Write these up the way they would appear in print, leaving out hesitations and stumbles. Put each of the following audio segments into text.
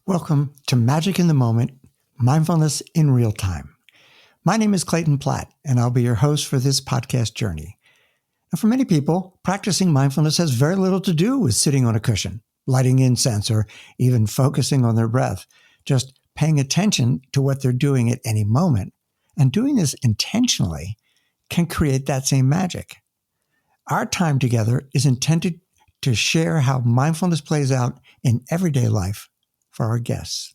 Welcome to Magic in the Moment, Mindfulness in Real Time. My name is Clayton Platt, and I'll be your host for this podcast journey. Now, for many people, practicing mindfulness has very little to do with sitting on a cushion, lighting incense, or even focusing on their breath, just paying attention to what they're doing at any moment. And doing this intentionally can create that same magic. Our time together is intended to share how mindfulness plays out in everyday life for our guests.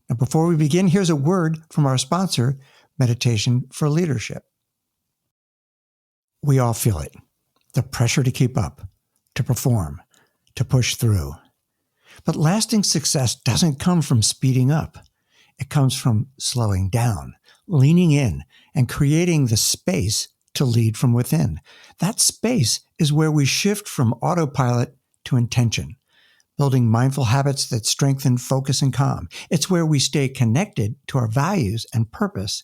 Now, before we begin, here's a word from our sponsor, Meditation for Leadership. We all feel it, the pressure to keep up, to perform, to push through. But lasting success doesn't come from speeding up. It comes from slowing down, leaning in, and creating the space to lead from within. That space is where we shift from autopilot to intention, building mindful habits that strengthen focus and calm. It's where we stay connected to our values and purpose,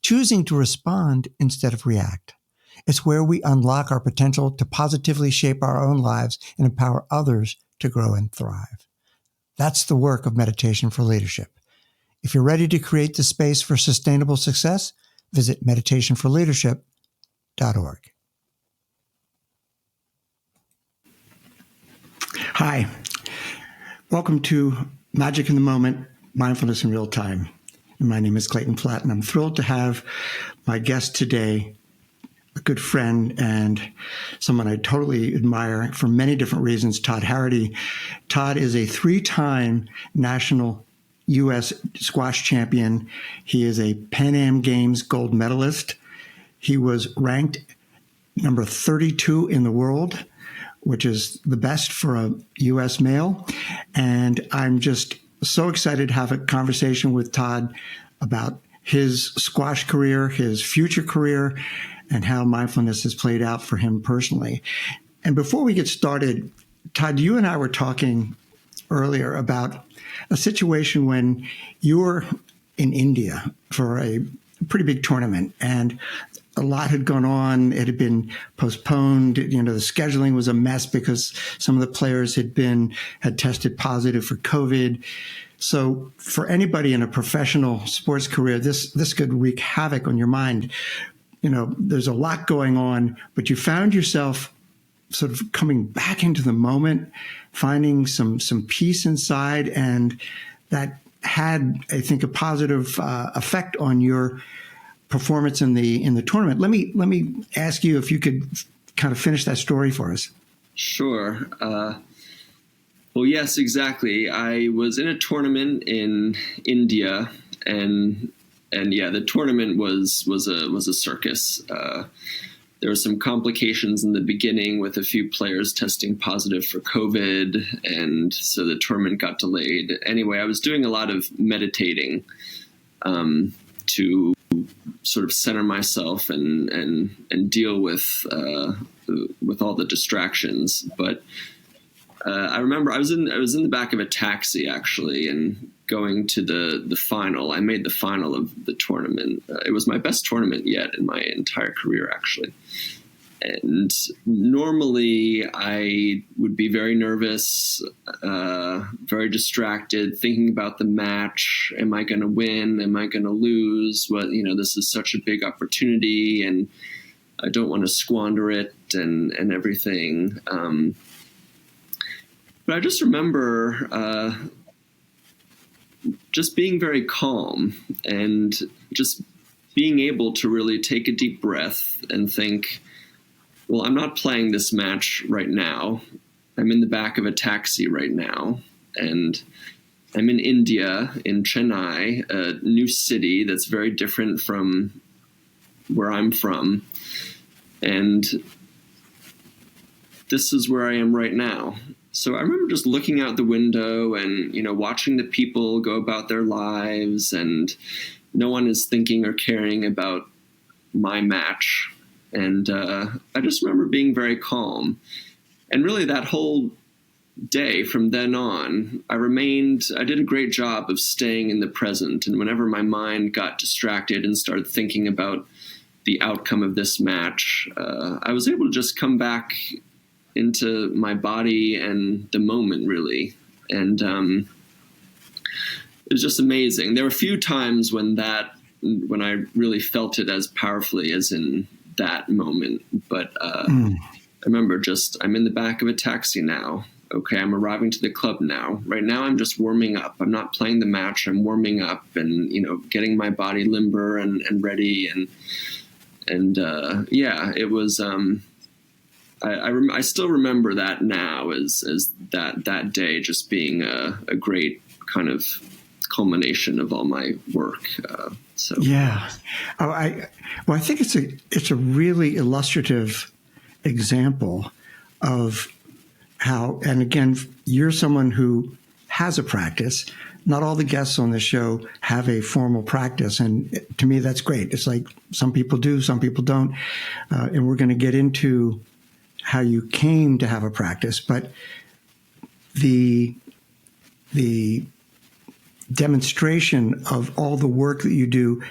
choosing to respond instead of react. It's where we unlock our potential to positively shape our own lives and empower others to grow and thrive. That's the work of Meditation for Leadership. If you're ready to create the space for sustainable success, visit meditationforleadership.org. Hi. Welcome to Magic in the Moment, Mindfulness in Real Time. My name is Clayton Platt, and I'm thrilled to have my guest today, a good friend and someone I totally admire for many different reasons, Todd Harrity. Todd is a three-time national U.S. squash champion. He is a Pan Am Games gold medalist. He was ranked number 32 in the world, which is the best for a U.S. male. And I'm just so excited to have a conversation with Todd about his squash career, his future career, and how mindfulness has played out for him personally. And before we get started, Todd, you and I were talking earlier about a situation when you were in India for a pretty big tournament, and a lot had gone on. It had been postponed. The scheduling was a mess because some of the players had tested positive for COVID. So for anybody in a professional sports career, this could wreak havoc on your mind. There's a lot going on, but you found yourself sort of coming back into the moment, finding some peace inside, and that had, I think, a positive effect on your performance in the tournament. Let me ask you if you could kind of finish that story for us. Sure. Well, yes, exactly. I was in a tournament in India, and yeah, the tournament was a circus. There were some complications in the beginning with a few players testing positive for COVID, and so the tournament got delayed. Anyway, I was doing a lot of meditating to sort of center myself and deal with all the distractions. But I remember I was in the back of a taxi actually, and going to the final. I made the final of the tournament. It was my best tournament yet in my entire career, actually. And normally I would be very nervous, very distracted, thinking about the match. Am I going to win? Am I going to lose? This is such a big opportunity, and I don't want to squander it and everything. But I just remember just being very calm and just being able to really take a deep breath and think, well, I'm not playing this match right now. I'm in the back of a taxi right now, and I'm in India, in Chennai, a new city that's very different from where I'm from. And this is where I am right now. So I remember just looking out the window and, watching the people go about their lives, and no one is thinking or caring about my match. And I just remember being very calm. And really that whole day from then on, I did a great job of staying in the present. And whenever my mind got distracted and started thinking about the outcome of this match, I was able to just come back into my body and the moment, really. And was just amazing. There were a few times when I really felt it as powerfully as in that moment. But I remember I'm in the back of a taxi now. Okay, I'm arriving to the club now. Right now, I'm just warming up. I'm not playing the match. I'm warming up and, getting my body limber and ready. And it was, I still remember that now as that day just being a great kind of culmination of all my work. Yeah. I think it's a really illustrative example of how, and again, you're someone who has a practice. Not all the guests on the show have a formal practice. And to me, that's great. It's like some people do, some people don't. And we're going to get into how you came to have a practice. But the demonstration of all the work that you do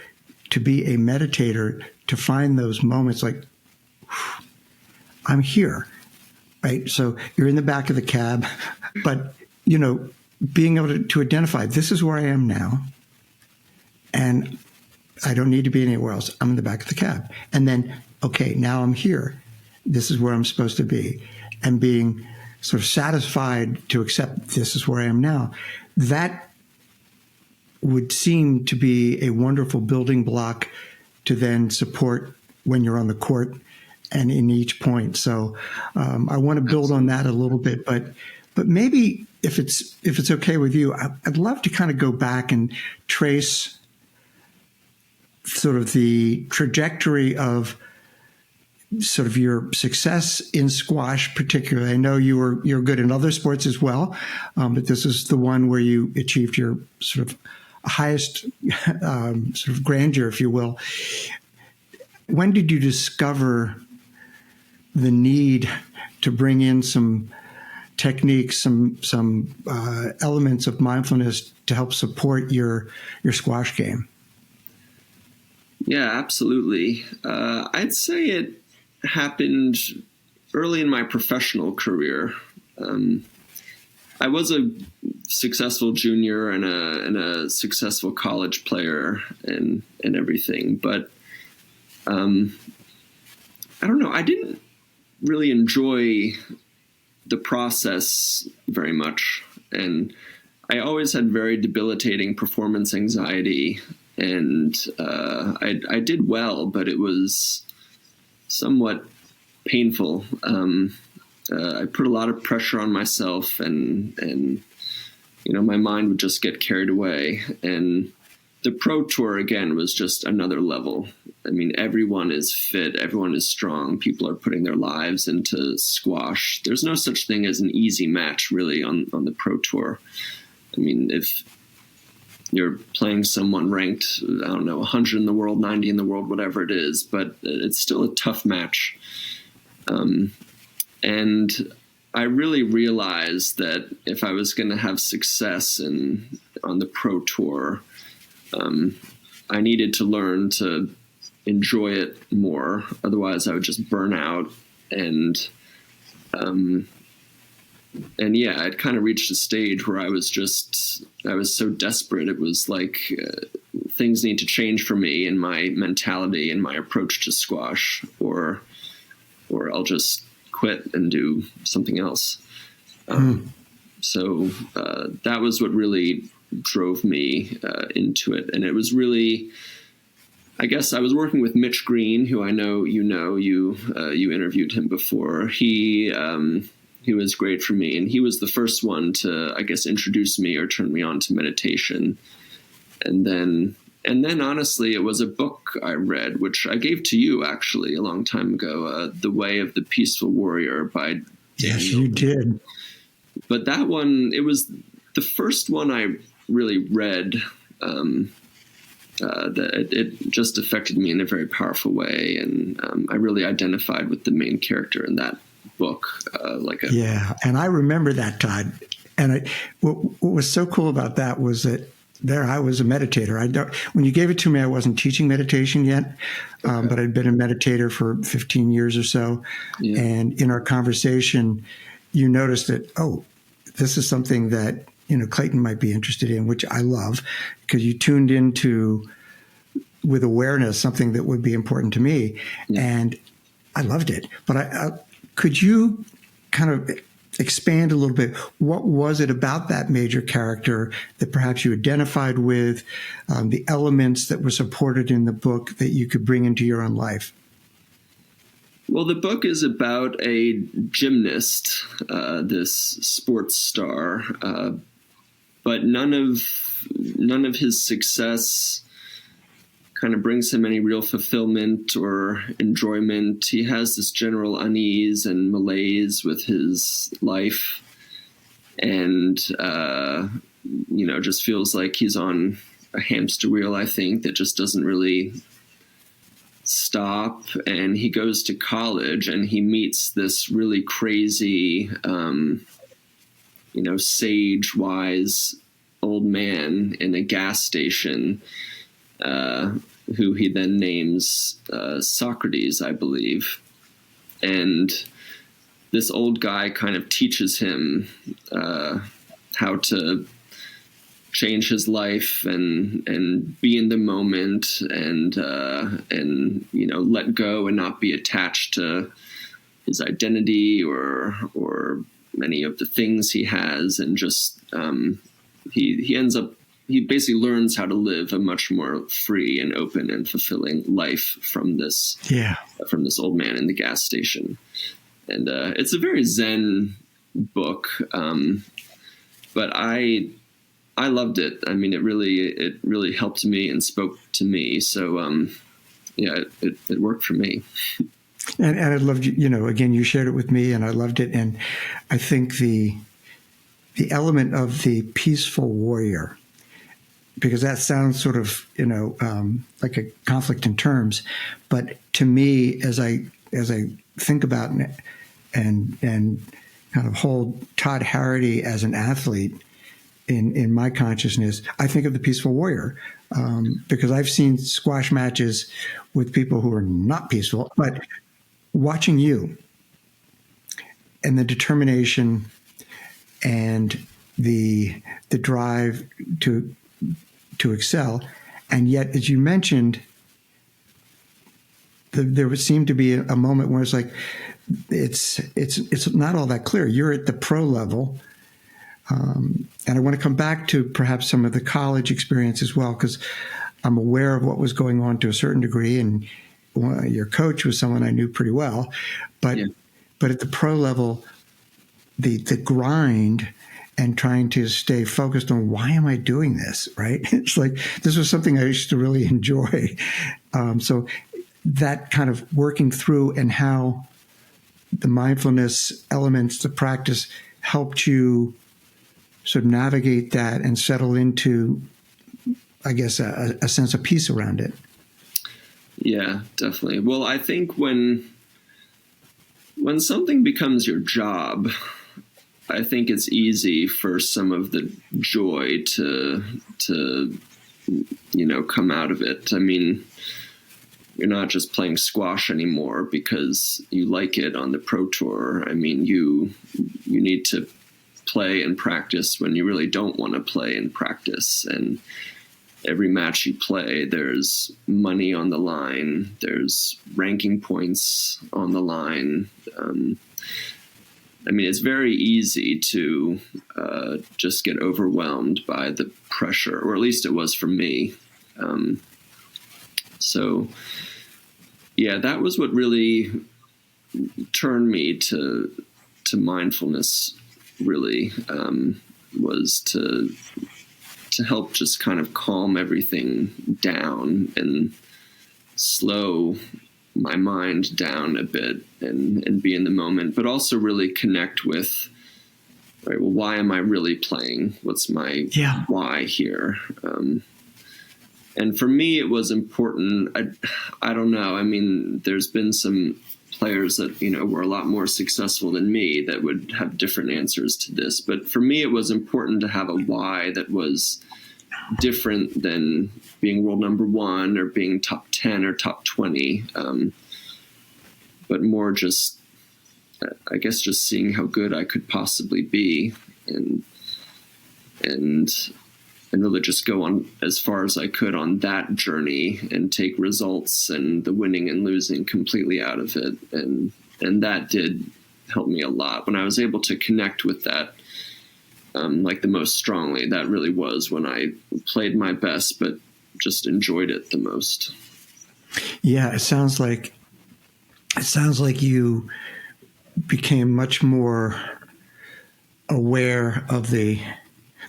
to be a meditator, to find those moments like, I'm here, right? So you're in the back of the cab, but, being able to identify, this is where I am now, and I don't need to be anywhere else. I'm in the back of the cab. And then, okay, now I'm here. This is where I'm supposed to be. And being sort of satisfied to accept this is where I am now. That would seem to be a wonderful building block to then support when you're on the court and in each point. So I want to build on that a little bit, but maybe if it's okay with you, I'd love to kind of go back and trace sort of the trajectory of sort of your success in squash, particularly. I know you're good in other sports as well, but this is the one where you achieved your sort of highest sort of grandeur, if you will. When did you discover the need to bring in some techniques, some elements of mindfulness to help support your squash game? Yeah, absolutely. I'd say it happened early in my professional career. I was a successful junior and a successful college player and everything, but I don't know. I didn't really enjoy the process very much, and I always had very debilitating performance anxiety, and I did well, but it was somewhat painful. I put a lot of pressure on myself, and my mind would just get carried away. And the Pro Tour, again, was just another level. I mean, everyone is fit, everyone is strong, people are putting their lives into squash. There's no such thing as an easy match, really, on the Pro Tour. I mean, if you're playing someone ranked, 100 in the world, 90 in the world, whatever it is, but it's still a tough match. And I really realized that if I was going to have success on the Pro Tour, I needed to learn to enjoy it more. Otherwise, I would just burn out. And I'd kind of reached a stage where I was so desperate. It was like things need to change for me in my mentality and my approach to squash, or I'll just quit and do something else. So that was what really drove me into it. And it was really, I guess I was working with Mitch Green, who I know you interviewed him before. He was great for me, and he was the first one to, I guess, introduce me or turn me on to meditation. And then honestly, it was a book I read, which I gave to you actually a long time ago, The Way of the Peaceful Warrior by Daniel. Yes, you did. But that one, it was the first one I really read. That it just affected me in a very powerful way, and I really identified with the main character in that book. Yeah, and I remember that, Todd. And what was so cool about that was that there I was a meditator. When you gave it to me, I wasn't teaching meditation yet, but I'd been a meditator for 15 years or so. Yeah. And in our conversation, you noticed that, this is something that Clayton might be interested in, which I love, because you tuned into with awareness something that would be important to me, and I loved it. But could you kind of expand a little bit? What was it about that major character that perhaps you identified with, the elements that were supported in the book that you could bring into your own life? Well, the book is about a gymnast, this sports star, but none of his success kind of brings him any real fulfillment or enjoyment. He has this general unease and malaise with his life, and just feels like he's on a hamster wheel, I think, that just doesn't really stop. And he goes to college and he meets this really crazy, sage wise old man in a gas station, who he then names Socrates, I believe. And this old guy kind of teaches him how to change his life and be in the moment and let go and not be attached to his identity or many of the things he has, and just he basically learns how to live a much more free and open and fulfilling life from this old man in the gas station. And it's a very Zen book, but I loved it. I mean, it really helped me and spoke to me. So it worked for me. And I loved, again, you shared it with me, and I loved it. And I think the element of the peaceful warrior, because that sounds sort of, like a conflict in terms, but to me, as I think about and kind of hold Todd Harrity as an athlete in my consciousness, I think of the peaceful warrior, because I've seen squash matches with people who are not peaceful, but watching you and the determination and the drive to excel. And yet, as you mentioned, there would seem to be a moment where it's like, it's not all that clear. You're at the pro level. And I want to come back to perhaps some of the college experience as well, because I'm aware of what was going on to a certain degree. And your coach was someone I knew pretty well, but at the pro level, the grind and trying to stay focused on, why am I doing this? Right? It's like, this was something I used to really enjoy. So that kind of working through, and how the mindfulness elements, the practice, helped you sort of navigate that and settle into, I guess, a sense of peace around it. Yeah, definitely. Well, I think when something becomes your job, I think it's easy for some of the joy to come out of it. I mean, you're not just playing squash anymore because you like it on the pro tour. I mean, you need to play and practice when you really don't want to play and practice. And every match you play, there's money on the line, there's ranking points on the line. I mean, it's very easy to just get overwhelmed by the pressure, or at least it was for me. So, yeah, that was what really turned me to mindfulness, really, was to help just kind of calm everything down and slow my mind down a bit and be in the moment, but also really connect with, right, well, why am I really playing? What's my why here? And for me, it was important. I don't know. I mean, there's been some players that, were a lot more successful than me that would have different answers to this. But for me, it was important to have a why that was different than being world number one or being top 10 or top 20. But more just, I guess, just seeing how good I could possibly be. And and really just go on as far as I could on that journey and take results and the winning and losing completely out of it. And that did help me a lot. When I was able to connect with that, like the most strongly, that really was when I played my best, but just enjoyed it the most. Yeah, it sounds like you became much more aware of the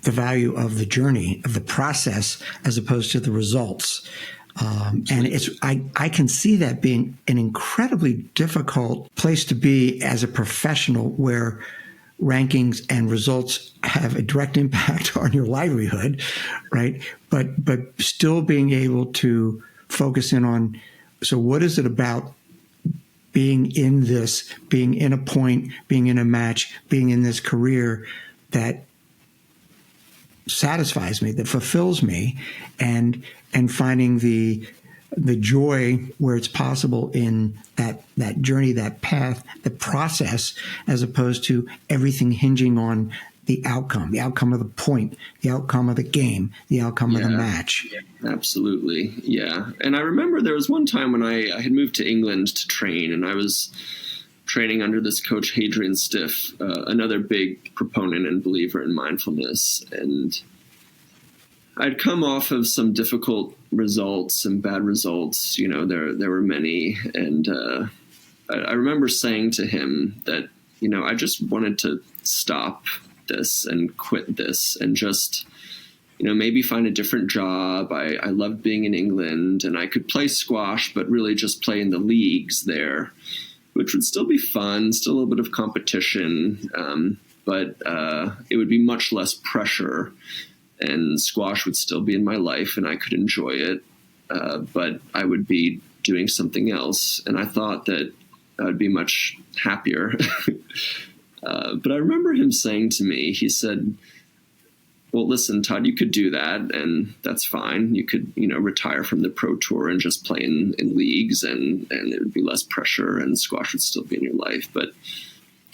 value of the journey, of the process, as opposed to the results. And I can see that being an incredibly difficult place to be as a professional, where rankings and results have a direct impact on your livelihood, right? But still being able to focus in on, so what is it about being in this, being in a point, being in a match, being in this career that satisfies me, that fulfills me, and finding the joy where it's possible in that journey, that path, the process, as opposed to everything hinging on the outcome of the point, the outcome of the game, the outcome of the match. Absolutely. Yeah. And I remember there was one time when I had moved to England to train, and I was training under this coach, Hadrian Stiff, another big proponent and believer in mindfulness. And I'd come off of some difficult results and bad results. You know, there were many. And I remember saying to him that, you know, I just wanted to stop this and quit this and just, you know, maybe find a different job. I loved being in England, and I could play squash, but really just play in the leagues there, which would still be fun, still a little bit of competition, but it would be much less pressure, and squash would still be in my life and I could enjoy it, but I would be doing something else. And I thought that I would be much happier. But I remember him saying to me, he said, well, listen, Todd, you could do that, and that's fine. You could, you know, retire from the pro tour and just play in leagues, and it would be less pressure, and squash would still be in your life. But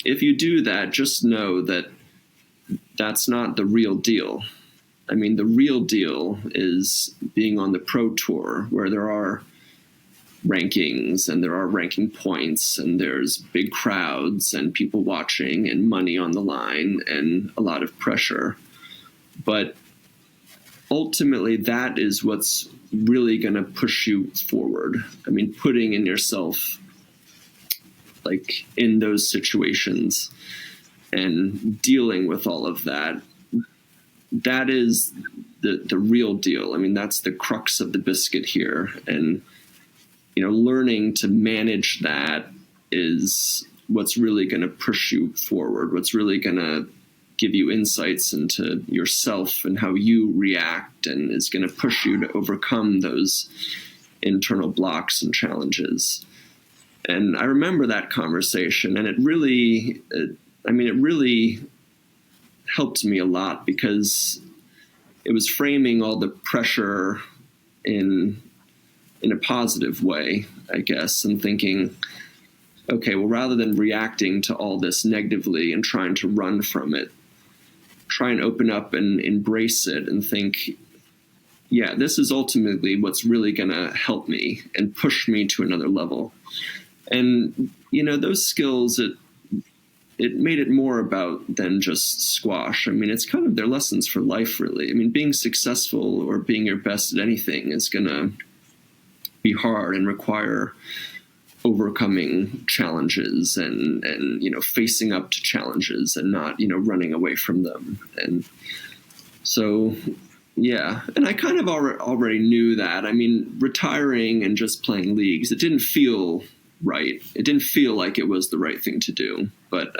if you do that, just know that that's not the real deal. I mean, the real deal is being on the pro tour, where there are rankings and there are ranking points and there's big crowds and people watching and money on the line and a lot of pressure. But ultimately, that is what's really going to push you forward. I mean, putting in yourself, like, in those situations and dealing with all of that, that is the real deal. I mean, that's the crux of the biscuit here. And, you know, learning to manage that is what's really going to push you forward, what's really going to give you insights into yourself and how you react, and is going to push you to overcome those internal blocks and challenges. And I remember that conversation, and it really helped me a lot, because it was framing all the pressure in a positive way, I guess, and thinking, okay, well, rather than reacting to all this negatively and trying to run from it, try and open up and embrace it and think, yeah, this is ultimately what's really going to help me and push me to another level. And, you know, those skills, it made it more about than just squash. I mean, it's kind of their lessons for life, really. I mean, being successful or being your best at anything is going to be hard and require overcoming challenges and you know, facing up to challenges and not, you know, running away from them. And so, yeah. And I kind of already knew that. I mean, retiring and just playing leagues, it didn't feel right. It didn't feel like it was the right thing to do. But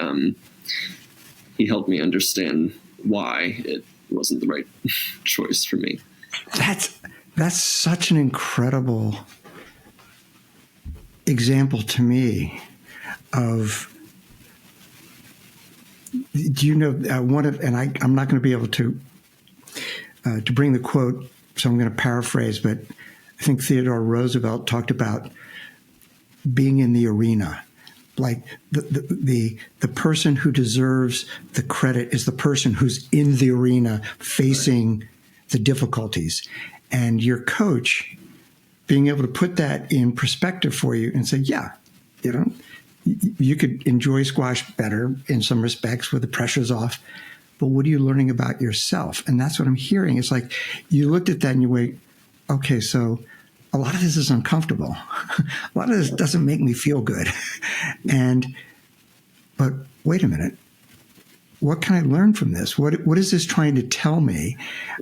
he helped me understand why it wasn't the right choice for me. That's such an incredible example to me of, do you know, I'm not going to be able to bring the quote, so I'm going to paraphrase, but I think Theodore Roosevelt talked about being in the arena, like the person who deserves the credit is the person who's in the arena facing the difficulties. And your coach being able to put that in perspective for you and say, yeah, you know, you could enjoy squash better in some respects where the pressure's off, but what are you learning about yourself? And that's what I'm hearing. It's like you looked at that and you went, okay, so a lot of this is uncomfortable. A lot of this doesn't make me feel good. But wait a minute. What can I learn from this? What is this trying to tell me?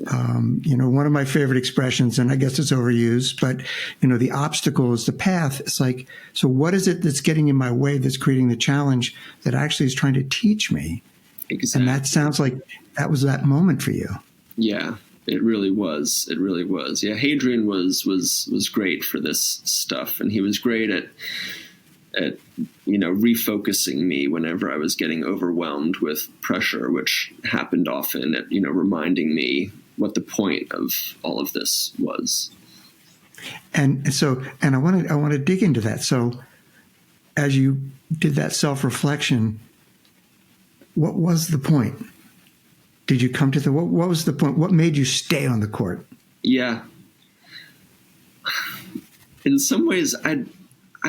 One of my favorite expressions, and I guess it's overused, but, the obstacle is the path. It's like, so what is it that's getting in my way that's creating the challenge that actually is trying to teach me? Exactly. And that sounds like that was that moment for you. Yeah, it really was. It really was. Yeah, Hadrian was great for this stuff, and he was great at refocusing me whenever I was getting overwhelmed with pressure, which happened often, at reminding me what the point of all of this was. And I want to dig into that. So as you did that self-reflection, what was the point? Did you come to what was the point? What made you stay on the court? Yeah. In some ways, I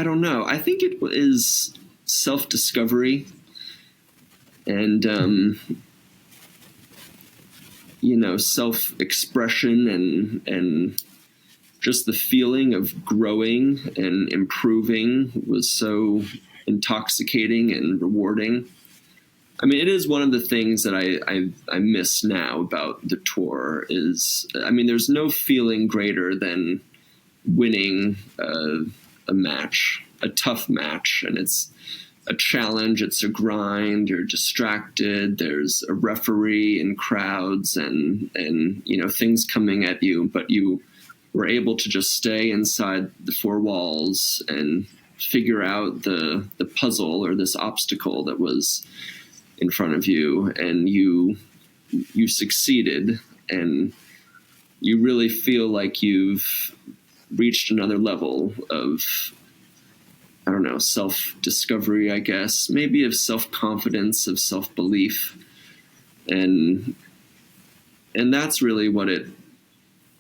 don't know. I think it is self-discovery and, self-expression and just the feeling of growing and improving was so intoxicating and rewarding. I mean, it is one of the things that I miss now about the tour is, there's no feeling greater than winning a match, a tough match, and it's a challenge, it's a grind, you're distracted, there's a referee and crowds and things coming at you, but you were able to just stay inside the four walls and figure out the puzzle or this obstacle that was in front of you, and you succeeded, and you really feel like you've reached another level of, I don't know, self-discovery, I guess, maybe of self-confidence, of self-belief. And that's really what it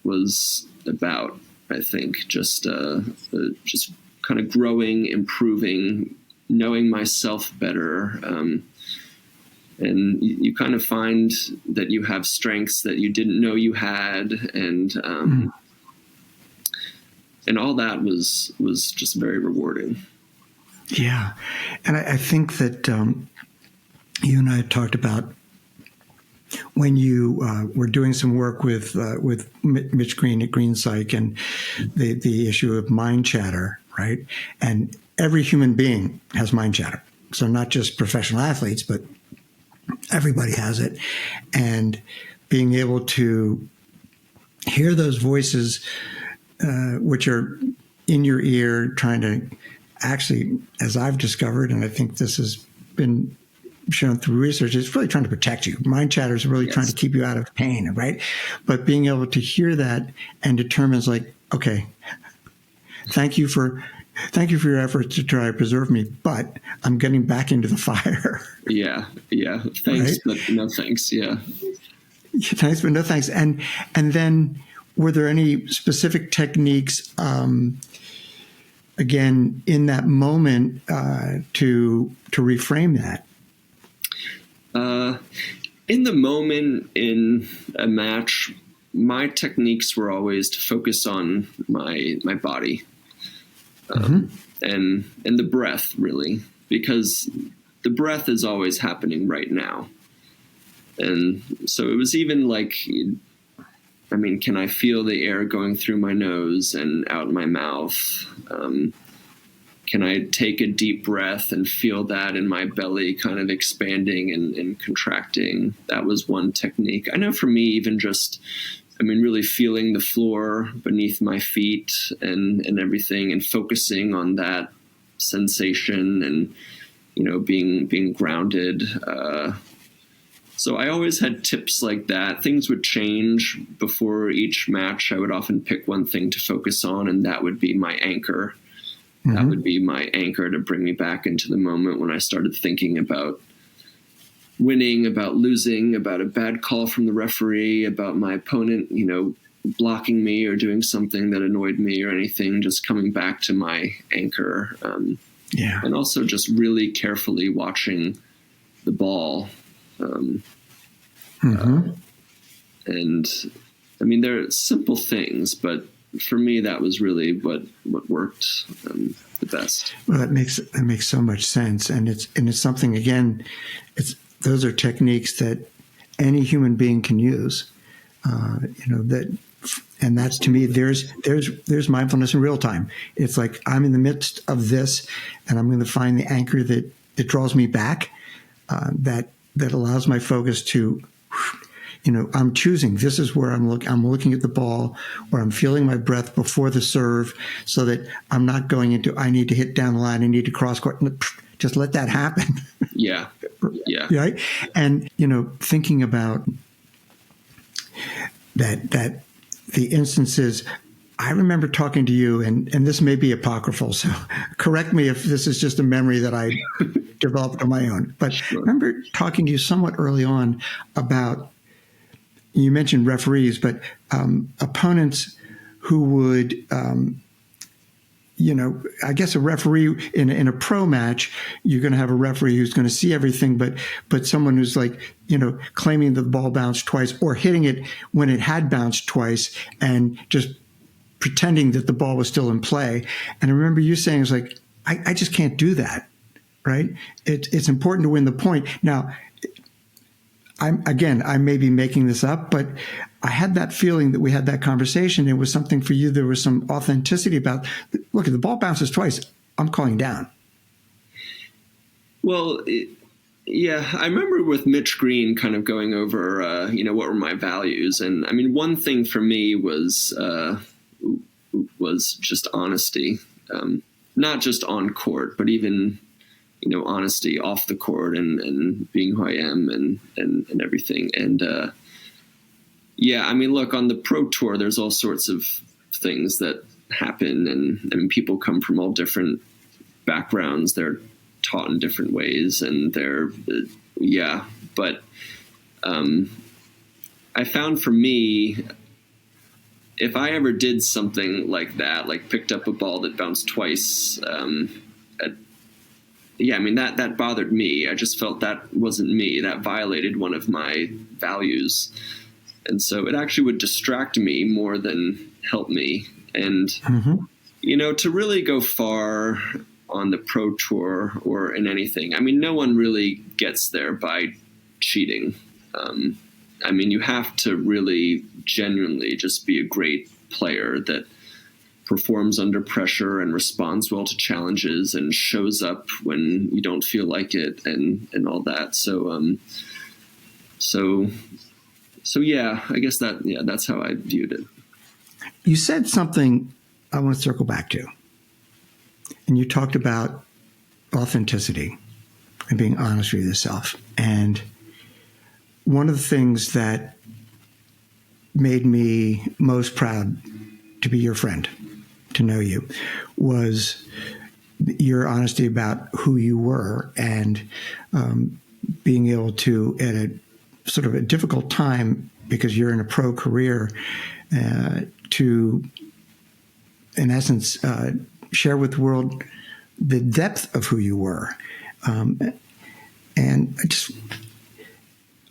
was about, I think, just kind of growing, improving, knowing myself better. And you kind of find that you have strengths that you didn't know you had. And all that was just very rewarding. Yeah. And I think that you and I had talked about when you were doing some work with Mitch Green at Green Psych and the issue of mind chatter, right? And every human being has mind chatter. So not just professional athletes, but everybody has it. And being able to hear those voices, which are in your ear, trying to actually, as I've discovered, and I think this has been shown through research, it's really trying to protect you. Mind chatter is really trying to keep you out of pain, right? But being able to hear that and determines like, okay, thank you for your efforts to try to preserve me, but I'm getting back into the fire. Yeah. Thanks, right? But no thanks. Yeah. Thanks, but no thanks. And then, were there any specific techniques, again, in that moment, to reframe that? In the moment in a match, my techniques were always to focus on my body, and the breath, really, because the breath is always happening right now. And so it was even like, can I feel the air going through my nose and out my mouth? Can I take a deep breath and feel that in my belly kind of expanding and contracting? That was one technique. I know for me, even just, really feeling the floor beneath my feet and everything, and focusing on that sensation and, being grounded. So I always had tips like that. Things would change before each match. I would often pick one thing to focus on, and that would be my anchor. that would be my anchor to bring me back into the moment when I started thinking about winning, about losing, about a bad call from the referee, about my opponent, blocking me or doing something that annoyed me or anything, just coming back to my anchor. And also just really carefully watching the ball. And I mean, they're simple things, but for me, that was really what worked the best. Well, that makes so much sense. And it's something, again, those are techniques that any human being can use, and that's, to me, there's mindfulness in real time. It's like I'm in the midst of this, and I'm going to find the anchor that draws me back, that allows my focus to, I'm choosing. This is where I'm looking at the ball, or I'm feeling my breath before the serve, so that I'm not going into, I need to hit down the line, I need to cross court. Just let that happen. Yeah. Right. And, thinking about that the instances, I remember talking to you, and this may be apocryphal, so correct me if this is just a memory that I developed on my own. But I remember talking to you somewhat early on about, you mentioned referees, but opponents who would, I guess a referee in a pro match, you're going to have a referee who's going to see everything, but someone who's like, claiming the ball bounced twice, or hitting it when it had bounced twice, and just pretending that the ball was still in play. And I remember you saying, it's like, I just can't do that, right? It's important to win the point. Now, I may be making this up, but I had that feeling that we had that conversation. It was something for you. There was some authenticity about, look, if the ball bounces twice, I'm calling down. Well, I remember with Mitch Green kind of going over, what were my values. And I mean, one thing for me was just honesty, not just on court, but even, honesty off the court, and being who I am, and everything. And, I mean, look, on the pro tour, there's all sorts of things that happen. And I mean, people come from all different backgrounds. They're taught in different ways, and but I found for me, if I ever did something like that, like picked up a ball that bounced twice, I mean, that bothered me. I just felt that wasn't me. That violated one of my values. And so it actually would distract me more than help me. And, to really go far on the pro tour or in anything, I mean, no one really gets there by cheating. I mean, you have to really genuinely just be a great player that performs under pressure and responds well to challenges and shows up when you don't feel like it, and all that. So I guess that's how I viewed it. You said something I want to circle back to, and you talked about authenticity and being honest with yourself. And one of the things that made me most proud to be your friend, to know you, was your honesty about who you were, and being able to, at a sort of a difficult time, because you're in a pro career, to, in essence, share with the world the depth of who you were. And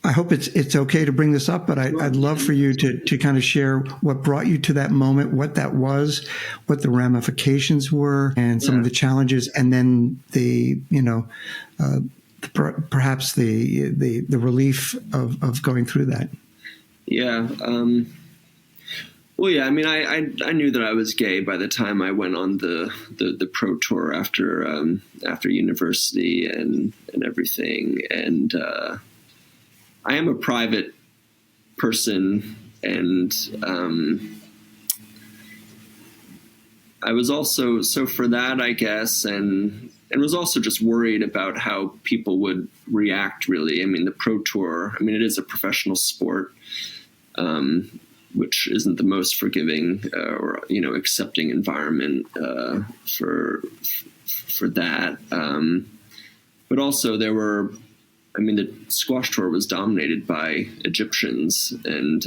I hope it's okay to bring this up, but I'd love for you to kind of share what brought you to that moment, what that was, what the ramifications were, and some of the challenges, and then perhaps the relief of going through that. Yeah. I mean, I knew that I was gay by the time I went on the pro tour after university and everything. And I am a private person, and I was also, so for that, I guess, and was also just worried about how people would react, really. I mean, the pro tour, I mean, it is a professional sport. which isn't the most forgiving or accepting environment for that. But also the squash tour was dominated by Egyptians and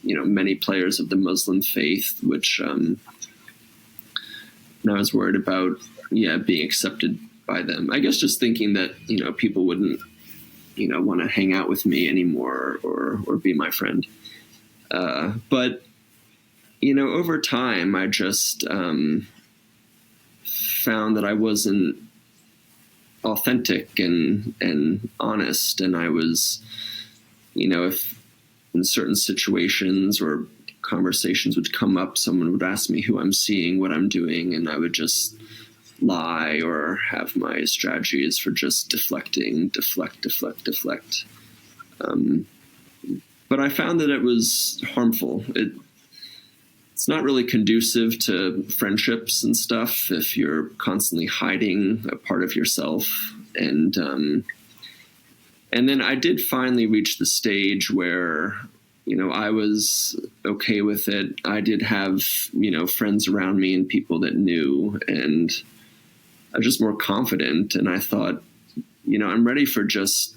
many players of the Muslim faith, which and I was worried about being accepted by them. I guess just thinking that people wouldn't want to hang out with me anymore or be my friend. But over time, I just found that I wasn't authentic and honest, and I was, if in certain situations or conversations would come up, someone would ask me who I'm seeing, what I'm doing, and I would just lie or have my strategies for just deflect. But I found that it was harmful. It's not really conducive to friendships and stuff if you're constantly hiding a part of yourself. And then I did finally reach the stage where, I was okay with it. I did have, friends around me and people that knew, and I was just more confident. And I thought, I'm ready for just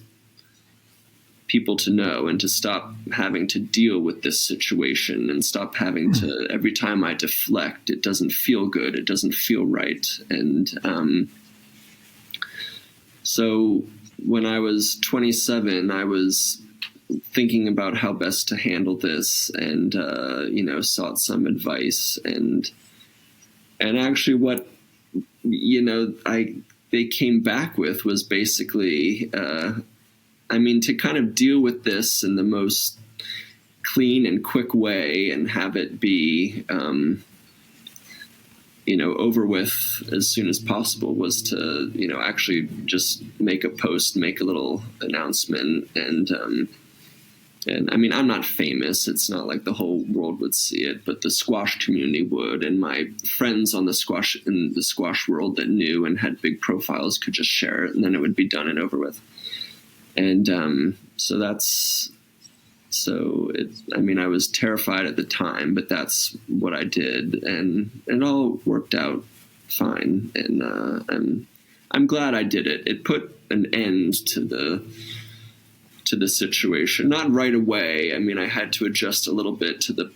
people to know and to stop having to deal with this situation and stop having to, every time I deflect, it doesn't feel good. It doesn't feel right. And so when I was 27, I was thinking about how best to handle this and, sought some advice and actually what, they came back with was basically, to kind of deal with this in the most clean and quick way and have it be, over with as soon as possible was to, actually just make a post, make a little announcement. And I'm not famous. It's not like the whole world would see it, but the squash community would. And my friends in the squash world that knew and had big profiles could just share it, and then it would be done and over with. And I was terrified at the time, but that's what I did, and it all worked out fine. And I'm glad I did it. It put an end to the situation. Not right away. I had to adjust a little bit to the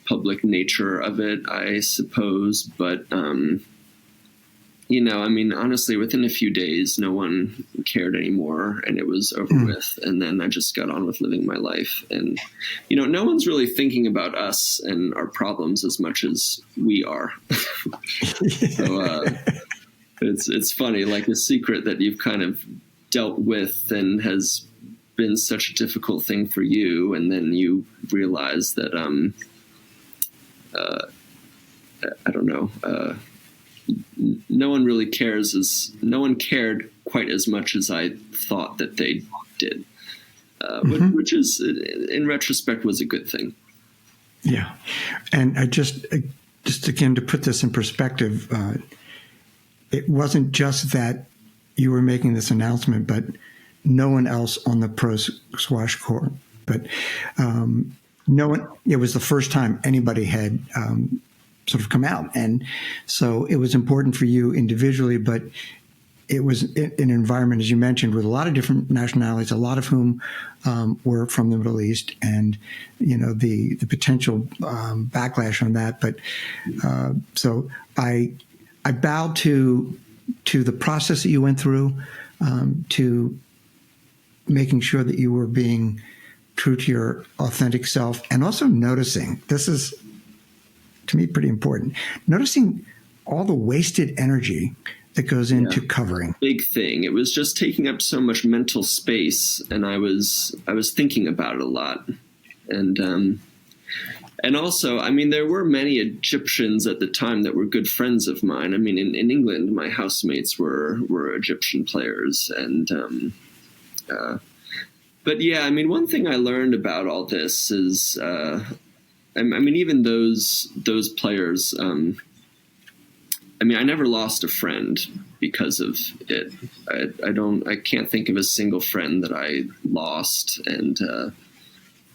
public nature of it, I suppose, but honestly, within a few days, no one cared anymore, and it was over with. And then I just got on with living my life. And, no one's really thinking about us and our problems as much as we are. So it's funny, like a secret that you've kind of dealt with and has been such a difficult thing for you, and then you realize that, I don't know, no one really no one cared quite as much as I thought that they did, which is, in retrospect, was a good thing. Yeah. And I just again, to put this in perspective, it wasn't just that you were making this announcement, but no one else on the pro squash court, but no one, it was the first time anybody had sort of come out. And so it was important for you individually, but it was an environment, as you mentioned, with a lot of different nationalities, a lot of whom were from the Middle East, and, the potential backlash on that. But so I bow to the process that you went through, to making sure that you were being true to your authentic self, and also noticing, this is, to me, pretty important, noticing all the wasted energy that goes into covering. Big thing. It was just taking up so much mental space, and I was thinking about it a lot. And also, there were many Egyptians at the time that were good friends of mine. In England, my housemates were Egyptian players, and but yeah, one thing I learned about all this is, even those players, I never lost a friend because of it. I can't think of a single friend that I lost. And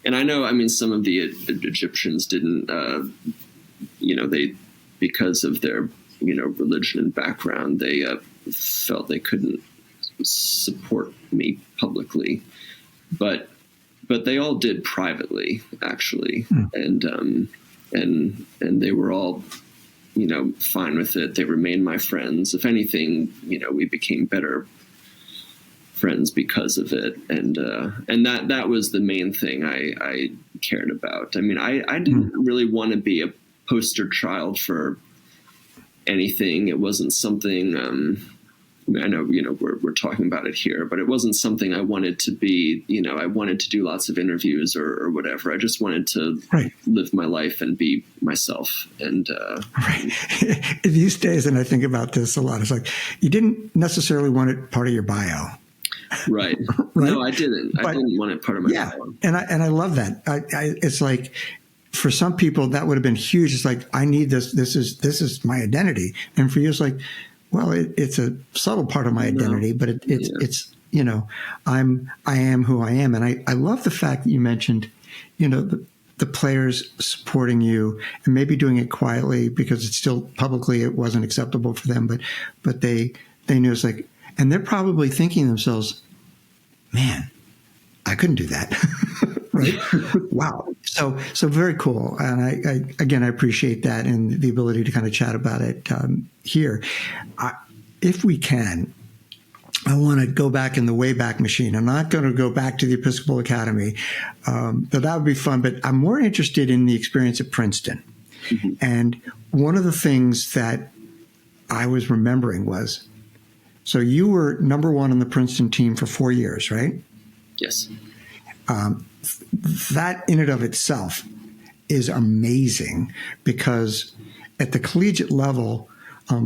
And I know, I mean, some of the Egyptians didn't, they, because of their, religion and background, they felt they couldn't support me publicly, but they all did privately, actually. And they were all, fine with it. They remained my friends. If anything, we became better friends because of it. And that was the main thing I cared about. I mean, I didn't really want to be a poster child for anything. It wasn't something, I know, we're talking about it here, but it wasn't something I wanted to be, I wanted to do lots of interviews or whatever. I just wanted to live my life and be myself. And, These days, and I think about this a lot, it's like, you didn't necessarily want it part of your bio. Right. No, I didn't. I didn't want it part of my bio. And I love that. It's like, for some people that would have been huge. It's like, I need this. This is my identity. And for you, it's like, well, it's a subtle part of my identity, but it's I am who I am. And I love the fact that you mentioned, the players supporting you and maybe doing it quietly because it's still publicly, it wasn't acceptable for them, but they knew. It's like, and they're probably thinking to themselves, man, I couldn't do that. Right. Wow. So very cool. And I appreciate that and the ability to kind of chat about it here. If we can, I want to go back in the Wayback Machine. I'm not going to go back to the Episcopal Academy, but that would be fun. But I'm more interested in the experience at Princeton. Mm-hmm. And one of the things that I was remembering was, so you were number one on the Princeton team for 4 years, right? Yes. That in and of itself is amazing because at the collegiate level,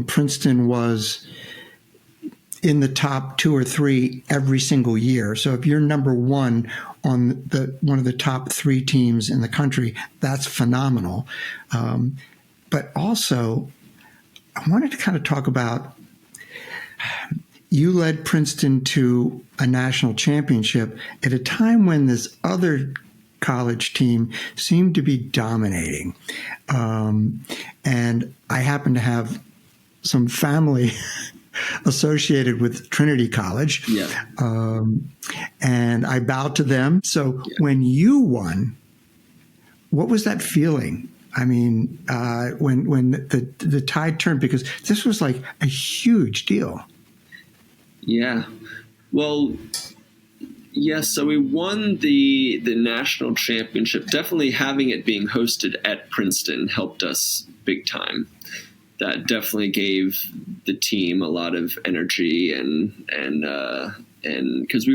Princeton was in the top 2 or 3 every single year. So if you're number one on one of the top 3 teams in the country, that's phenomenal. But also, I wanted to kind of talk about, you led Princeton to a national championship at a time when this other college team seemed to be dominating. And I happen to have some family associated with Trinity College. Yeah. And I bowed to them. So when you won, what was that feeling? I mean, when the tide turned, because this was like a huge deal. Yeah. Well, yes. So we won the national championship. Definitely having it being hosted at Princeton helped us big time. That definitely gave the team a lot of energy and because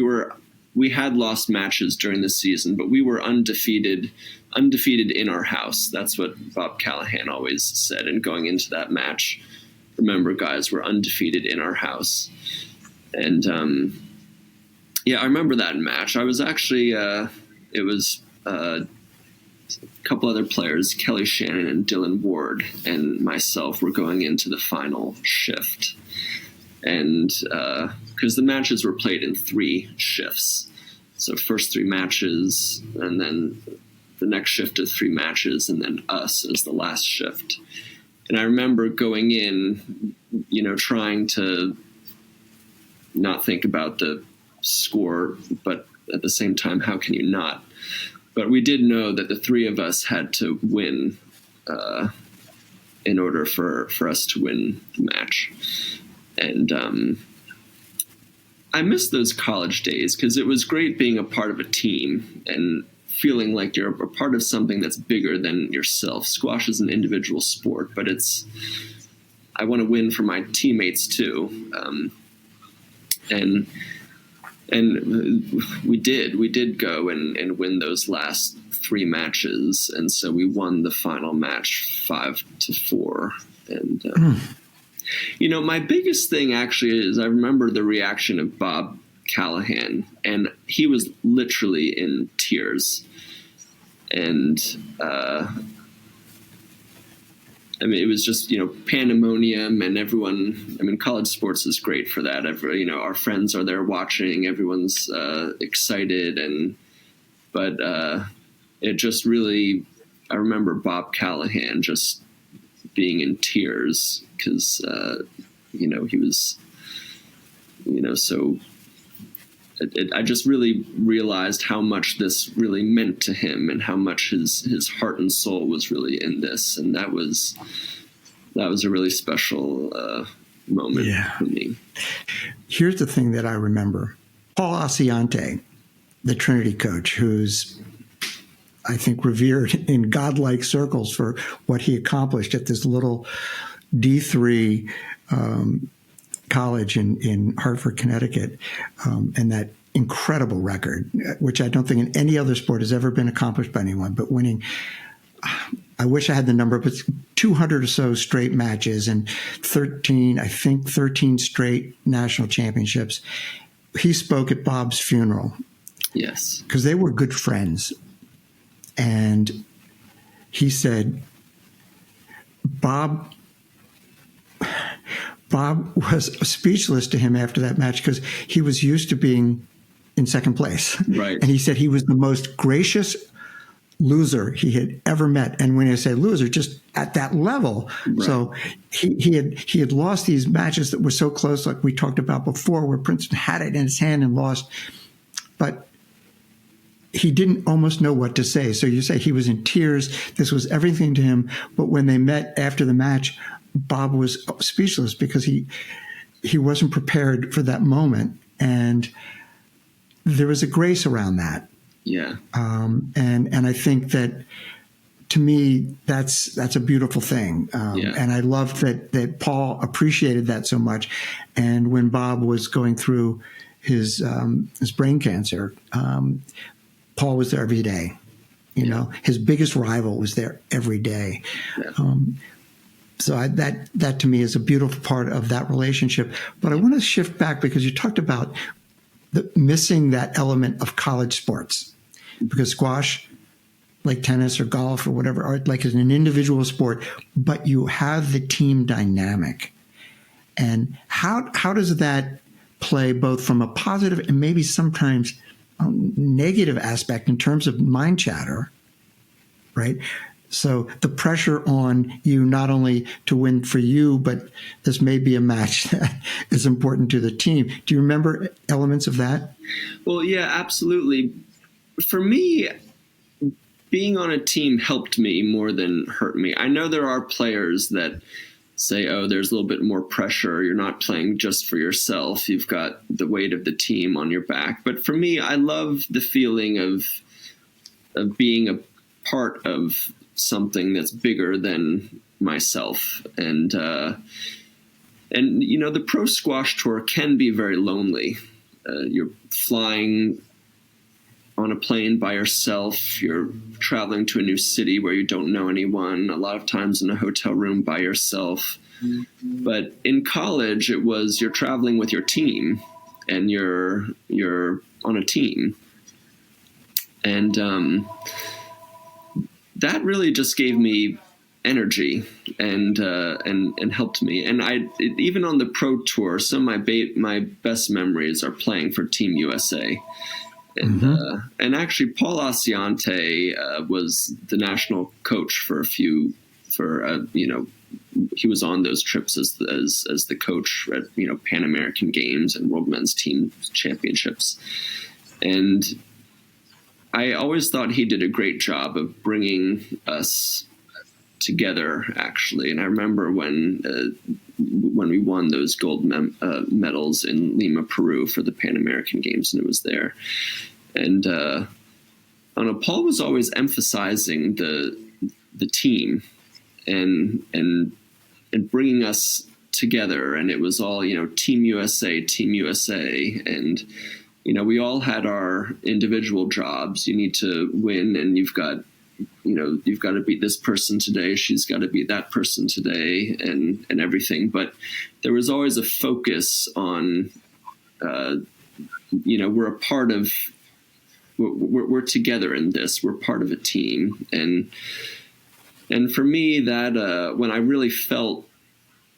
we had lost matches during the season, but we were undefeated in our house. That's what Bob Callahan always said. And going into that match, remember, guys, we're undefeated in our house. And I remember that match. I was actually it was a couple other players, Kelly Shannon and Dylan Ward, and myself were going into the final shift. And because the matches were played in 3 shifts, so first 3 matches, and then the next shift of 3 matches, and then us as the last shift. And I remember going in, trying to not think about the score, but at the same time, how can you not? But we did know that the 3 of us had to win in order for us to win the match. And I miss those college days because it was great being a part of a team and feeling like you're a part of something that's bigger than yourself. Squash is an individual sport, but I want to win for my teammates too. And we did go and win those last 3 matches. And so we won the final match 5-4. And, my biggest thing actually is I remember the reaction of Bob Callahan, and he was literally in tears. And, it was just, pandemonium, and everyone, college sports is great for that. Our friends are there watching, everyone's excited. But it just really, I remember Bob Callahan just being in tears because, he was, so I just really realized how much this really meant to him and how much his heart and soul was really in this. And that was a really special moment for me. Here's the thing that I remember. Paul Asiante, the Trinity coach, who's, I think, revered in godlike circles for what he accomplished at this little D3 college in Hartford, Connecticut, and that incredible record, which I don't think in any other sport has ever been accomplished by anyone, but winning, I wish I had the number, but 200 or so straight matches and 13 straight national championships. He spoke at Bob's funeral. Yes. Because they were good friends. And he said, Bob was speechless to him after that match because he was used to being in second place. Right. And he said he was the most gracious loser he had ever met. And when I say loser, just at that level. Right. So he had lost these matches that were so close, like we talked about before, where Princeton had it in his hand and lost. But he didn't almost know what to say. So you say he was in tears. This was everything to him. But when they met after the match, Bob was speechless because he wasn't prepared for that moment. And there was a grace around that. Yeah. And I think that, to me, that's a beautiful thing. And I loved that Paul appreciated that so much. And when Bob was going through his brain cancer, Paul was there every day. You know, his biggest rival was there every day. Yeah. So that to me is a beautiful part of that relationship. But I want to shift back because you talked about missing that element of college sports, because squash, like tennis or golf or whatever, are like as an individual sport, but you have the team dynamic. And how does that play both from a positive and maybe sometimes negative aspect in terms of mind chatter, right? So the pressure on you not only to win for you, but this may be a match that is important to the team. Do you remember elements of that? Well, yeah, absolutely. For me, being on a team helped me more than hurt me. I know there are players that say, oh, there's a little bit more pressure. You're not playing just for yourself. You've got the weight of the team on your back. But for me, I love the feeling of being a part of something that's bigger than myself. And the pro squash tour can be very lonely. You're flying on a plane by yourself. You're traveling to a new city where you don't know anyone, a lot of times in a hotel room by yourself. Mm-hmm. But in college, you're traveling with your team, and you're on a team. And that really just gave me energy and helped me. And even on the pro tour, some of my best memories are playing for Team USA. And mm-hmm. And actually, Paul Asiante was the national coach he was on those trips as the coach at Pan American Games and World Men's Team Championships. And I always thought he did a great job of bringing us together, actually. And I remember when we won those gold medals in Lima, Peru for the Pan American Games, and it was there. And Paul was always emphasizing the team and bringing us together. And it was all, Team USA, Team USA. And, we all had our individual jobs. You need to win, and you've got to beat this person today. She's got to beat that person today, and everything. But there was always a focus on, we're a part of, we're together in this. We're part of a team. And for me, that when I really felt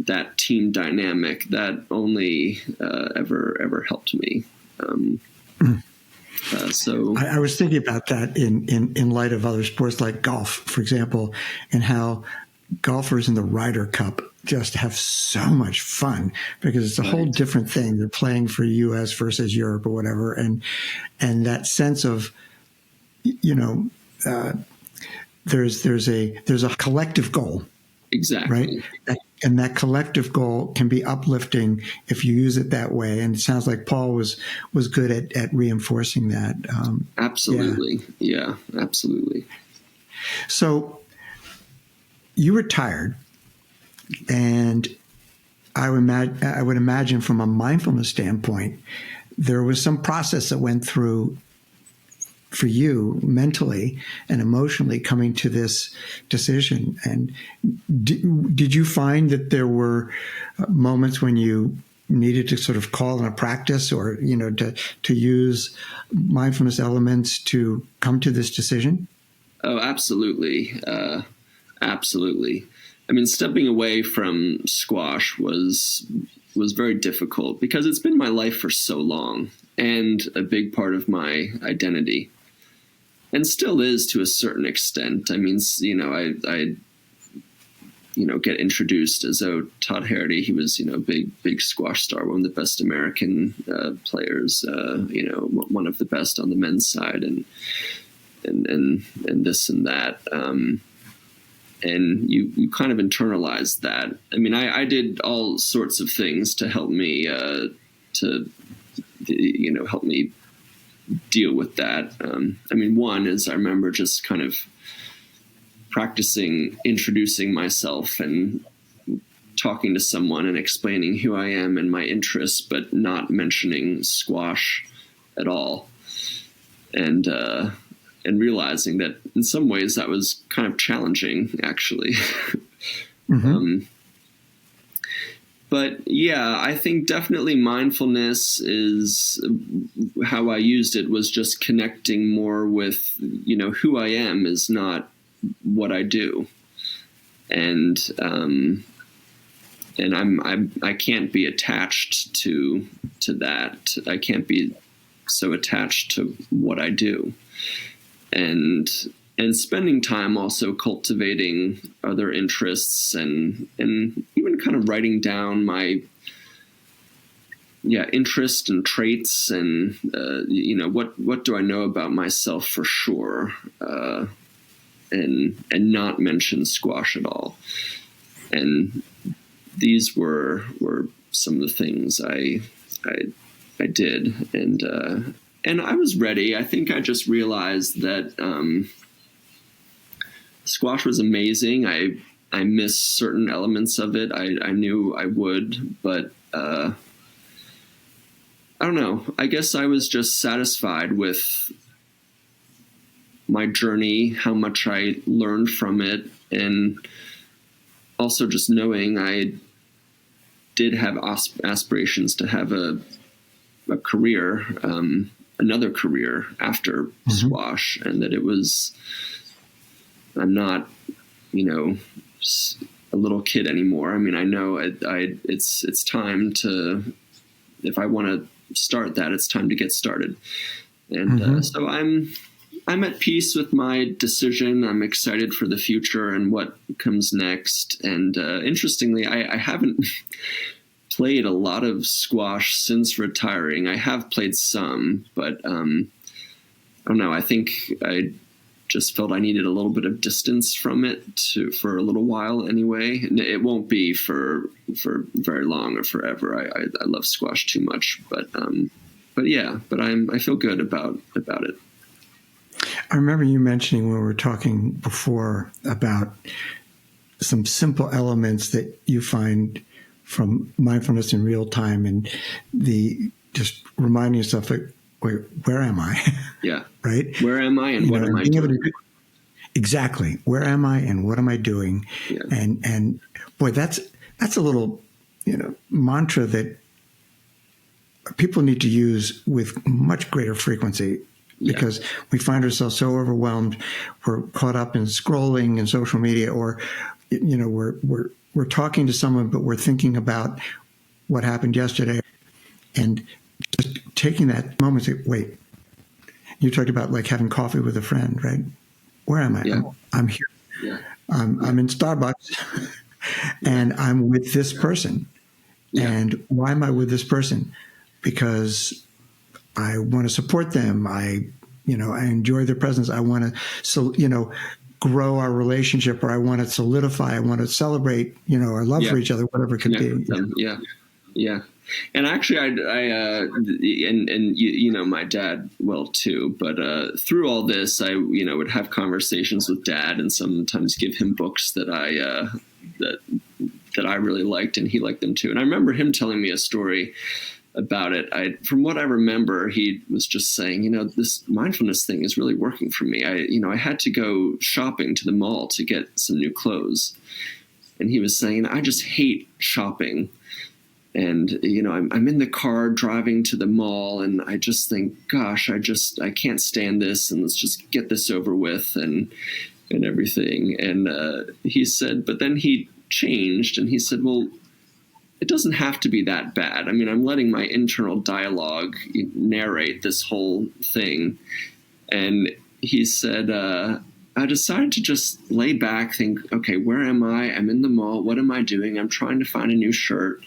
that team dynamic, that only ever helped me. So I was thinking about that in light of other sports like golf, for example, and how golfers in the Ryder Cup just have so much fun because it's a whole different thing. They're playing for U.S. versus Europe or whatever, and that sense of, there's a collective goal. Exactly. Right. And that collective goal can be uplifting if you use it that way. And it sounds like Paul was good at reinforcing that. Absolutely. Yeah, absolutely. So you retired, and I would imagine from a mindfulness standpoint, there was some process that went through for you mentally and emotionally coming to this decision. And did you find that there were moments when you needed to sort of call in a practice or, to use mindfulness elements to come to this decision? Oh, absolutely. Absolutely. I mean, stepping away from squash was very difficult because it's been my life for so long and a big part of my identity. And still is to a certain extent. I mean, I get introduced as Todd Harrity. He was, big squash star, one of the best American players. One of the best on the men's side, and this and that. And you kind of internalize that. I mean, I did all sorts of things to help me help me deal with that. I mean, one is I remember just kind of practicing introducing myself and talking to someone and explaining who I am and my interests, but not mentioning squash at all. And realizing that in some ways that was kind of challenging, actually. Mm-hmm. But yeah, I think definitely mindfulness is how I used it, was just connecting more with, who I am is not what I do. And I can't be attached to that. I can't be so attached to what I do. And spending time also cultivating other interests and even kind of writing down my interests and traits and what do I know about myself for sure, and not mention squash at all. And these were some of the things I did, and I was ready. I think I just realized that squash was amazing. I missed certain elements of it. I knew I would, but I don't know. I guess I was just satisfied with my journey, how much I learned from it, and also just knowing I did have aspirations to have a career, another career after mm-hmm. squash, and that I'm not, a little kid anymore. I mean, I know it's time to, if I want to start that, it's time to get started. And mm-hmm. So I'm at peace with my decision. I'm excited for the future and what comes next. And interestingly, I haven't played a lot of squash since retiring. I have played some, but I don't know. I think I just felt I needed a little bit of distance from it for a little while anyway. And it won't be for very long or forever. I love squash too much, but I feel good about it. I remember you mentioning when we were talking before about some simple elements that you find from mindfulness in real time and just reminding yourself, like, wait, where am I? Yeah. Right? Where am I and what am I doing? Exactly. Where am I and what am I doing? Yeah. And boy, that's a little, mantra that people need to use with much greater frequency. Because we find ourselves so overwhelmed, we're caught up in scrolling and social media, or we're talking to someone, but we're thinking about what happened yesterday, and just taking that moment to say, wait, You talked about like having coffee with a friend, right? Where am I? Yeah. I'm here. Yeah. I'm in Starbucks and I'm with this person. Yeah. And why am I with this person? Because I want to support them. I enjoy their presence. I want to, grow our relationship, or I want to solidify. I want to celebrate, our love for each other, whatever it could Connect be. with them. Yeah. Yeah. And actually, and you know my dad well too. But through all this, I would have conversations with Dad, and sometimes give him books that I really liked, and he liked them too. And I remember him telling me a story about it. From what I remember, he was just saying, this mindfulness thing is really working for me. I had to go shopping to the mall to get some new clothes, and he was saying, I just hate shopping. And, I'm in the car driving to the mall, and I just think, gosh, I can't stand this, and let's just get this over with and everything. And he said, but then he changed, and he said, well, it doesn't have to be that bad. I mean, I'm letting my internal dialogue narrate this whole thing. And he said, I decided to just lay back, think, okay, where am I? I'm in the mall. What am I doing? I'm trying to find a new shirt.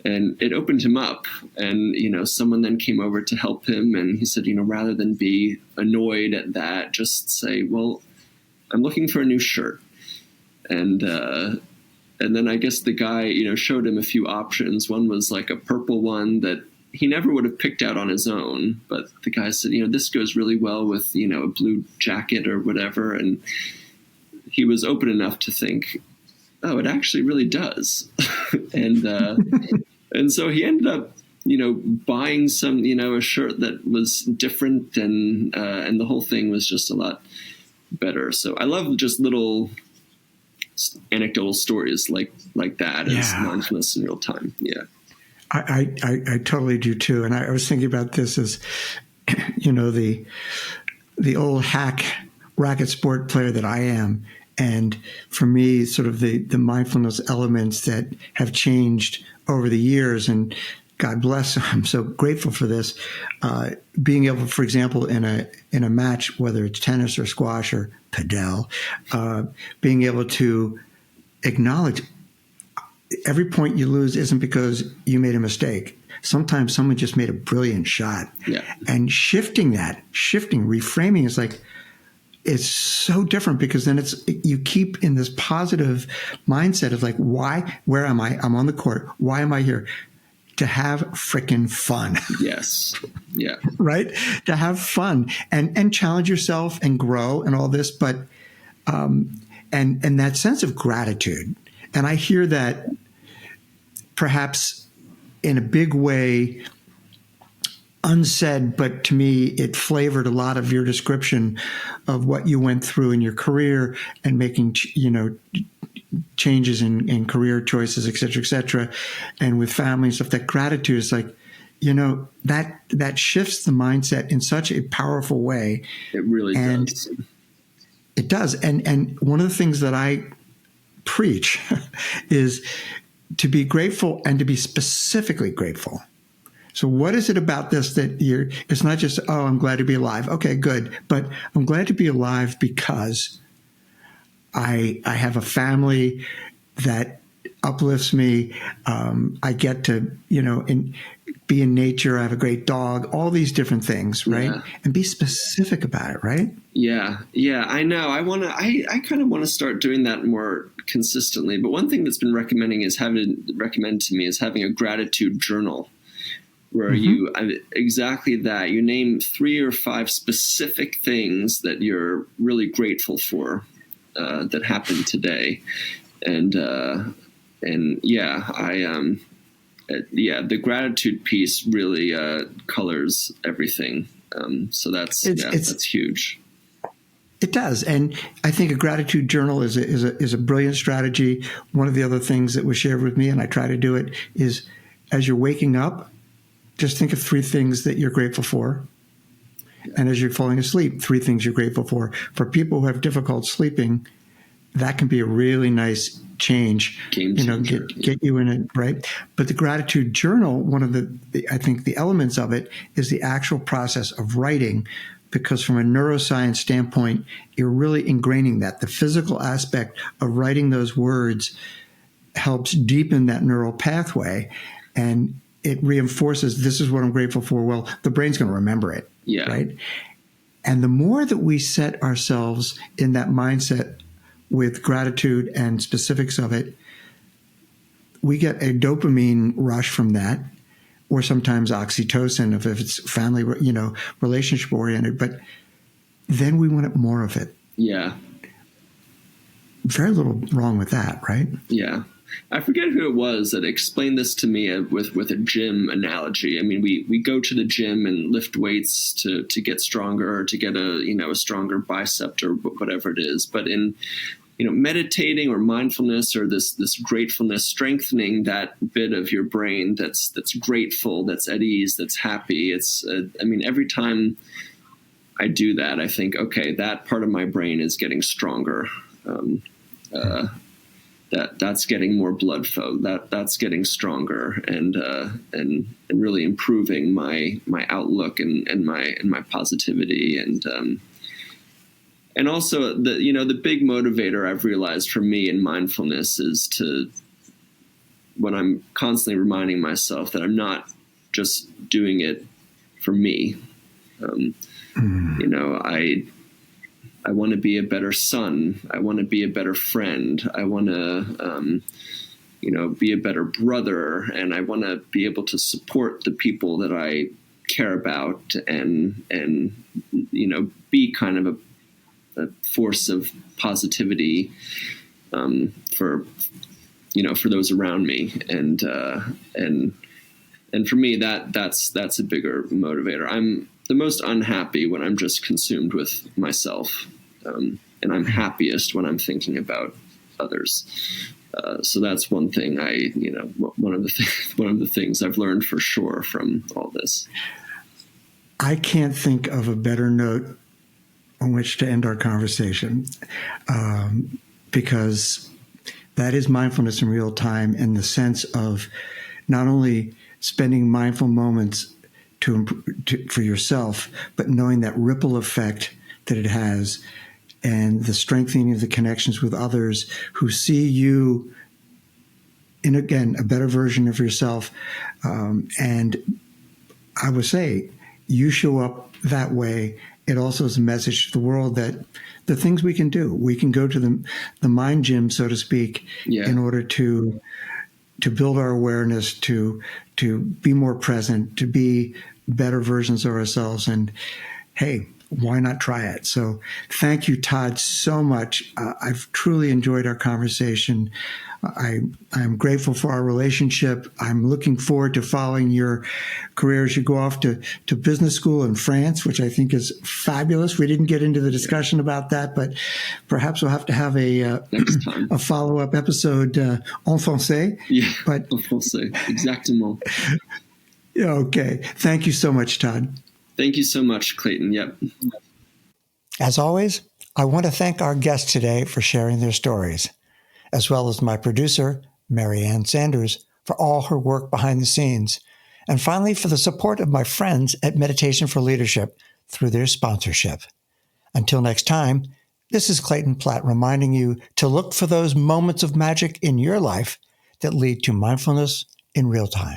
And it opened him up. And, someone then came over to help him. And he said, rather than be annoyed at that, just say, well, I'm looking for a new shirt. And then I guess the guy, showed him a few options. One was like a purple one that he never would have picked out on his own. But the guy said, this goes really well with, a blue jacket or whatever. And he was open enough to think, oh, it actually really does. And so he ended up, buying some, a shirt that was different, and the whole thing was just a lot better. So I love just little anecdotal stories like that as mindfulness in real time. Yeah. I totally do too. And I was thinking about this as, the old hack racket sport player that I am. And for me, sort of the mindfulness elements that have changed over the years, and God bless, I'm so grateful for this. Being able, for example, in a match, whether it's tennis or squash or padel, being able to acknowledge every point you lose isn't because you made a mistake. Sometimes someone just made a brilliant shot. Yeah. And reframing is like, it's so different, because then you keep in this positive mindset of like, where am I? I'm on the court. Why am I here? To have frickin' fun. Yes. Yeah. Right? To have fun and challenge yourself and grow and all this, but and that sense of gratitude. And I hear that perhaps in a big way unsaid, but to me, it flavored a lot of your description of what you went through in your career and making, changes in career choices, et cetera, and with family and stuff. That gratitude is like, that shifts the mindset in such a powerful way. It really does. It does. And one of the things that I preach is to be grateful and to be specifically grateful. So what is it about this that it's not just, oh, I'm glad to be alive. Okay, good. But I'm glad to be alive because I have a family that uplifts me. I get to, be in nature. I have a great dog, all these different things, right? Yeah. And be specific about it, right? Yeah. Yeah, I know. I kind of want to start doing that more consistently. But one thing that's been recommended to me is having a gratitude journal, where you exactly that. You name 3 or 5 specific things that you're really grateful for that happened today, and the gratitude piece really colors everything. So that's huge. It does, and I think a gratitude journal is a brilliant strategy. One of the other things that was shared with me, and I try to do it, is as you're waking up, just think of 3 things that you're grateful for. And as you're falling asleep, 3 things you're grateful for. For people who have difficult sleeping, that can be a really nice change. Get you in it, right? But the gratitude journal, one of I think the elements of it is the actual process of writing because from a neuroscience standpoint, you're really ingraining that. The physical aspect of writing those words helps deepen that neural pathway, and it reinforces, this is what I'm grateful for. Well, the brain's going to remember it, right? And the more that we set ourselves in that mindset with gratitude and specifics of it, we get a dopamine rush from that, or sometimes oxytocin if it's family, relationship oriented. But then we want more of it. Yeah. Very little wrong with that, right? Yeah. I forget who it was that explained this to me with a gym analogy. I mean, we go to the gym and lift weights to get stronger, or to get a stronger bicep or whatever it is. But in meditating or mindfulness or this gratefulness, strengthening that bit of your brain that's grateful, that's at ease, that's happy. It's every time I do that, I think, okay, that part of my brain is getting stronger. That's getting more blood flow. That's getting stronger and really improving my outlook and my positivity and also the big motivator I've realized for me in mindfulness is when I'm constantly reminding myself that I'm not just doing it for me. I want to be a better son. I want to be a better friend. I want to, be a better brother, and I want to be able to support the people that I care about, and be kind of a force of positivity for those around me, and for me that's a bigger motivator. I'm the most unhappy when I'm just consumed with myself, and I'm happiest when I'm thinking about others. So that's one thing one of the things I've learned for sure from all this. I can't think of a better note on which to end our conversation, because that is mindfulness in real time, in the sense of not only spending mindful moments for yourself, but knowing that ripple effect that it has, and the strengthening of the connections with others who see you in, again, a better version of yourself. And I would say you show up that way. It also is a message to the world that the things we can do, we can go to the mind gym, so to speak, in order to build our awareness, to be more present, to be better versions of ourselves. And hey, why not try it? So thank you, Todd, so much. I've truly enjoyed our conversation. I'm grateful for our relationship. I'm looking forward to following your career as you go off to business school in France, which I think is fabulous. We didn't get into the discussion about that, but perhaps we'll have to have a follow-up episode en français. Yeah, but en français, exactement. Okay. Thank you so much, Todd. Thank you so much, Clayton. Yep. As always, I want to thank our guests today for sharing their stories, as well as my producer, Marianne Sanders, for all her work behind the scenes, and finally for the support of my friends at Meditation for Leadership through their sponsorship. Until next time, this is Clayton Platt reminding you to look for those moments of magic in your life that lead to mindfulness in real time.